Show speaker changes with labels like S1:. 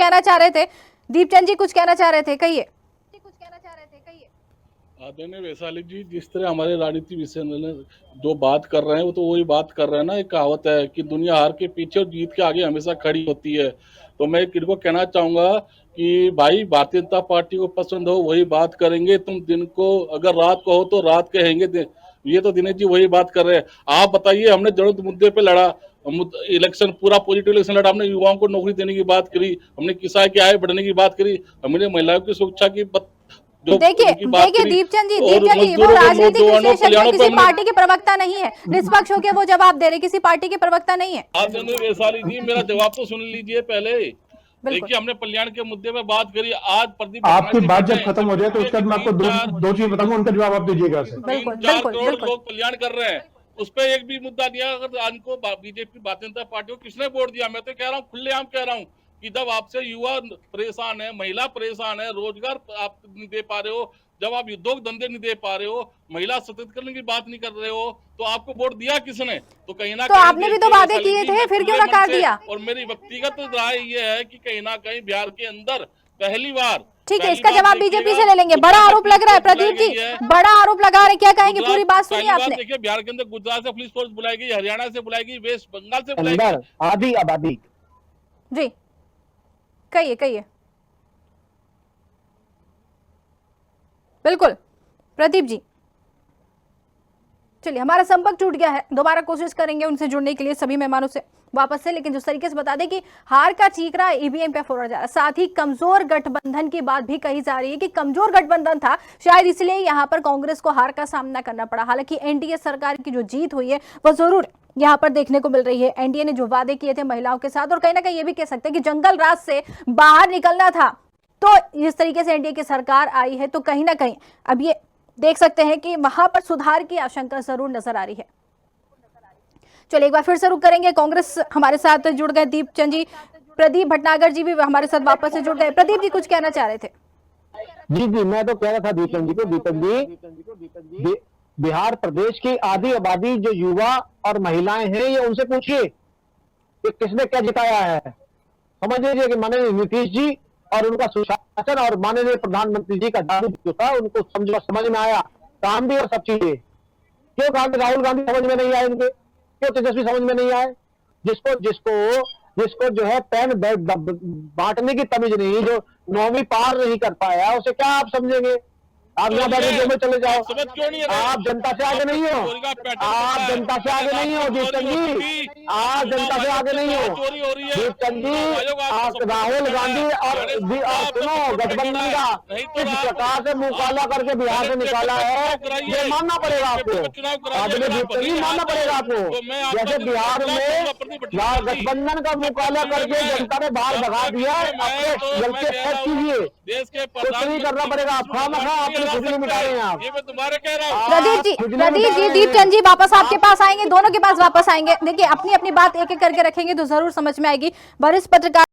S1: कहना चाह रहे थे। दीपचंद जी कुछ कहना चाह रहे थे, कहिए।
S2: आदरणीय वैशाली जी, जिस तरह हमारे राजनीति विषय में जो बात कर रहे हैं वो तो वही बात कर रहे हैं ना। एक कहावत है कि दुनिया हार के पीछे और जीत के आगे हमेशा खड़ी होती है। तो मैं इनको कहना चाहूंगा कि भाई भारतीय जनता पार्टी को पसंद हो वही बात करेंगे, तुम दिन को अगर रात को हो तो रात कहेंगे। ये तो दिनेश जी वही बात कर रहे हैं। आप बताइए, हमने जरूरत मुद्दे पे लड़ा, इलेक्शन पूरा पॉजिटिव इलेक्शन लड़ा, हमने युवाओं को नौकरी देने की बात करी, हमने किसान की आय बढ़ने की बात करी, हमने महिलाओं की सुरक्षा की
S1: देखिए दीपचंद जी वो राजनीतिक विश्लेषक है, किसी पार्टी के प्रवक्ता नहीं है, निष्पक्ष होकर वो जवाब दे रहे, किसी पार्टी के प्रवक्ता नहीं है।
S2: वैशाली जी, मेरा जवाब तो सुन लीजिए पहले। देखिए, हमने कल्याण के मुद्दे पे बात करी। आज प्रदीप
S3: आपकी बात जब खत्म हो जाए तो उसके बाद मैं आपको दो चीज बताऊंगा, उनका जवाब आप दीजिएगा।
S2: 3-4 करोड़ लोग कल्याण कर रहे हैं, उस पर एक भी मुद्दा नहीं है। अगर आज को बीजेपी भारतीय जनता पार्टी को किसने वोट दिया? मैं तो कह रहा हूँ, खुलेआम कह रहा हूँ कि जब आपसे युवा परेशान है, महिला परेशान है, रोजगार आप नहीं दे पा रहे हो, जब आप उद्योग धंधे नहीं दे पा रहे हो, महिला सशक्तिकरण की बात नहीं कर रहे हो, तो आपको वोट दिया किसने? तो कहीं ना कहीं
S1: आपने भी तो वादे किए थे, फिर क्यों नकार दिया?
S2: और मेरी व्यक्तिगत राय ये है कि कहीं ना कहीं बिहार के अंदर पहली बार,
S1: ठीक है, इसका जवाब बीजेपी से ले लेंगे। बड़ा आरोप लग रहा है प्रदीप जी, बड़ा आरोप लगा रहे, क्या कहेंगे? पूरी बात सुनिए आपने।
S2: देखिए, बिहार के अंदर गुजरात से पुलिस फोर्स बुलाई गई, हरियाणा से बुलाई गई, वेस्ट बंगाल से बुलाई गई,
S3: आधी आबादी।
S1: जी कहिए। बिल्कुल प्रदीप जी, चलिए हमारा संपर्क टूट गया है, दोबारा कोशिश करेंगे उनसे जुड़ने के लिए सभी मेहमानों से वापस से। लेकिन जिस तरीके से बता दें कि हार का चीकरा ईवीएम पे फोड़ा जा रहा है, साथ ही कमजोर गठबंधन की बात भी कही जा रही है कि कमजोर गठबंधन था, शायद इसलिए यहां पर कांग्रेस को हार का सामना करना पड़ा। हालांकि एनडीए सरकार की जो जीत हुई है वो जरूर यहाँ पर देखने को मिल रही है। एनडीए ने जो वादे किए थे महिलाओं के साथ, और कहीं ना कहीं ये भी कह सकते हैं कि जंगल राज से बाहर निकलना था, तो जिस तरीके से एनडीए की सरकार आई है तो कहीं ना कहीं अब ये देख सकते हैं कि वहां पर सुधार की आशंका जरूर नजर आ रही है। चलिए एक बार फिर से रुक करेंगे, कांग्रेस हमारे साथ जुड़ गए दीपचंद जी, प्रदीप भटनागर जी भी हमारे साथ वापस से जुड़ गए। प्रदीप जी कुछ कहना चाह रहे थे?
S3: जी मैं तो कह रहा था दीपचंद जी को, दीपक जी बिहार प्रदेश की आधी आबादी जो युवा और महिलाएं हैं, ये उनसे पूछिए कि किसने क्या जिताया है। समझ लीजिए कि माननीय नीतीश जी और उनका सुशासन और माननीय प्रधानमंत्री जी का जादू जो था उनको समझ में आया, काम भी और सब चीजें। क्यों राहुल गांधी समझ में नहीं आए, इनके क्यों तेजस्वी समझ में नहीं आए? जिसको जो है पेन बांटने की तमीज नहीं, जो 9वीं पार नहीं कर पाया, उसे क्या आप समझेंगे? आप यहाँ बैठे में चले जाओ, आप जनता से आगे नहीं हो, आप जनता से आगे नहीं हो दीपचंद जी, आप जनता से आगे नहीं हो दीपचंद जी। आप राहुल गांधी और सुनो गठबंधन का किस प्रकार से मुंह काला करके बिहार से निकाला है, ये मानना पड़ेगा आपको। आदमी दीपचंद जी मानना पड़ेगा आपको। जैसे बिहार में गठबंधन का मुंह काला करके जनता ने बाहर भगा दिया, अपने गलती सेट कीजिए, कुछ नहीं करना पड़ेगा। आप खामखा
S1: प्रदीप जी दीपचंद जी वापस आपके पास आएंगे, दोनों के पास वापस आएंगे। देखिए अपनी अपनी बात एक एक करके रखेंगे तो जरूर समझ में आएगी। वरिष्ठ पत्रकार